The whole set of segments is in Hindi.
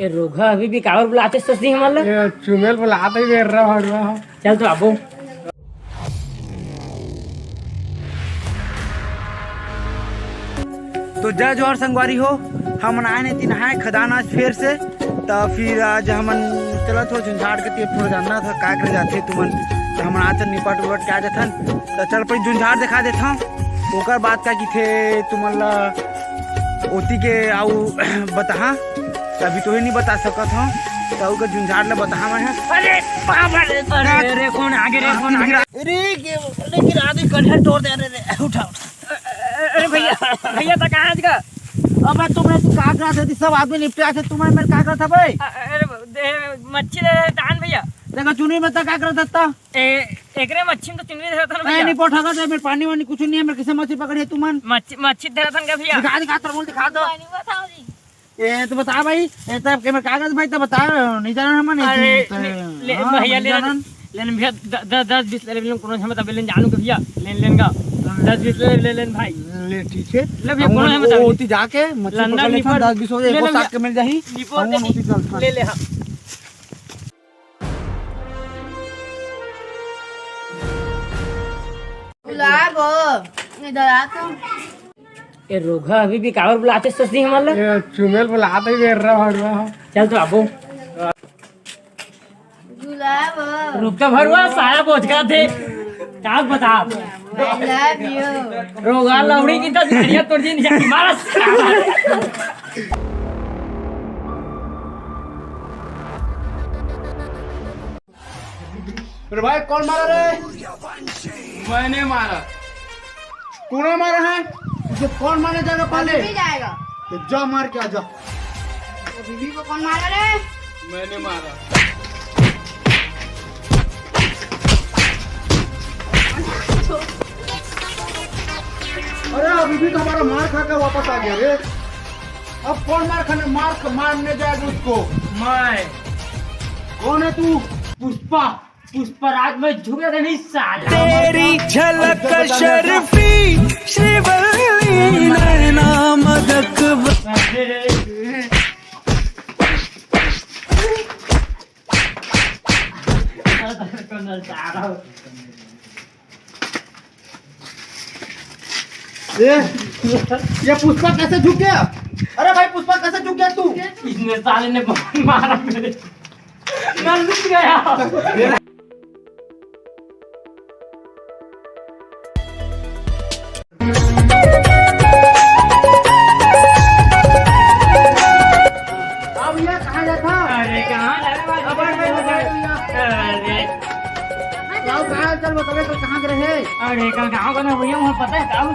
ये रोगा अभी भी कावर बुलाते सस्ती हमारे ये चुमेल बुलाते ही देर रहा हड़वा चल तो आबो। तो जज और संगवारी हो हम आए नहीं तीन हाय खदान आज फिर से तो फिर आज हमन चलत हो झुंझाड़ के तीर थोड़ा जानना था का करे जाते तुमन तो हम आज निपट उपट के आ जाथन तो चल पर झुंझाड़ दिखा देता ओकर बात का कि थे तुमन ला ओती के आऊ बता अभी तो ही नहीं बता सकत हूँ तो ओकर झुंझाड़ ला बता मैं अरे बाप रे रे कौन आगे रे कौन आगे अरे लेकिन आदमी कन्हर तोड़ दे रे उठा अरे भैया भैया तो कहाँ का अब मैं तुमने का करा था सब आदमी निपटा थे तुम्हारे मेरे का करा था भाई अरे मच्छी दे दान भैया देखो चुनी में तो का करा था एकरे मच्छी तो चुनरी देता था नहीं पोठा का मेरे पानी वानी कुछ नहीं है मेरे किसे मच्छी पकड़ी है तुमन मच्छी दे रहा था का भैया दिखा तरबूल दिखा दो ये तो बता भाई ये तो के मेरे कागज भाई तो बता नहीं जाना हम अरे भैया लेन भैया 10-20 ले लेन कोनो हम तब लेन जानू के भैया लेन का 10-20 ले लेन भाई ले ठीक है ले भैया कोनो हम वो होती जाके मच्छी पकड़ ले 10-20 हो जाए वो साथ के मिल जाही हम होती चल ले ले हां बुलागो इधर आ तुम। ये रोगा अभी भी कावर बुलाते सस्ती हमारे ये चुमेल बुलाते ही देर रहा हड़वा चल तो आबो। बुलागो रुक तो भरवा साया पहुंच गया थे क्या बता आई लव यू। रोगा लौड़ी की तो घड़िया तोड़ दी नहीं मारा अरे भाई कौन मारा रे मैंने मारा कौन मारा है उसे कौन मारने जाएगा पहले भी जाएगा तो जा मार के आ जा तो बीबी को कौन मारा रे? मैंने मारा अरे अभी भी तो हमारा मार खा कर वापस आ गया रे अब कौन मारने जाएगा उसको मैं कौन है तू पुष्पा पुष्पराज में झुके थे नहीं साला तेरी झलक शर्फी श्रीवल्ली नैना मदक ये पुष्पा कैसे झुक गया अरे भाई पुष्पा कैसे झुक गया तू इसने साले ने मारा मेरे मैं लुट गया चल बतावे तो कहाँ रहे अरे कल गाँव का ना भैया वहाँ पता है क्या हुआ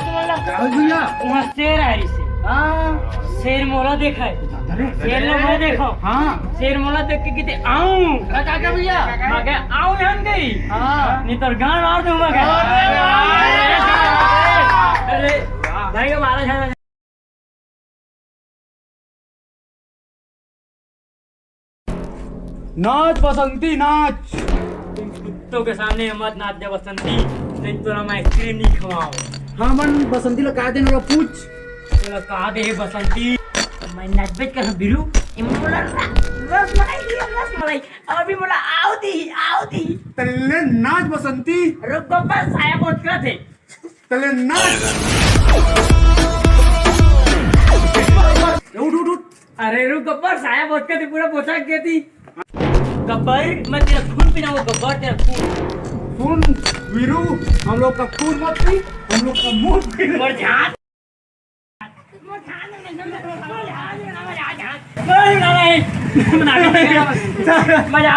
भैया वहाँ शेर है इसे शेर मोला देखा है शेर ने मैं देखो हाँ शेर मोला देख के कहते आऊं काका भैया मैं कहा आऊं यहाँ गई नहीं तो गान मार दूं मैं अरे भाई को मारा जाना नाच बसंती नाच कुत्तों के सामने मत नाच जा बसंती नहीं तो मैं आइसक्रीम नहीं खवाऊं हाँ मन बसंती लगा देने वाला पूछ तो कहा दे बसंती मैं नाच बेच कर बिरू बोला रसमलाई अभी बोला आओ दी तले नाच बसंती रुको बस आया पहुंच गए थे तले नाच उठ अरे रुक गब्बर साया पहुंच गए थे पूरा पोछा किया थी गब्बर मैं तेरा खून पीना वो गब्बर तेरा खून वीरू हम लोग का खून मत पी हम लोग का मुंह पी मर जा मजा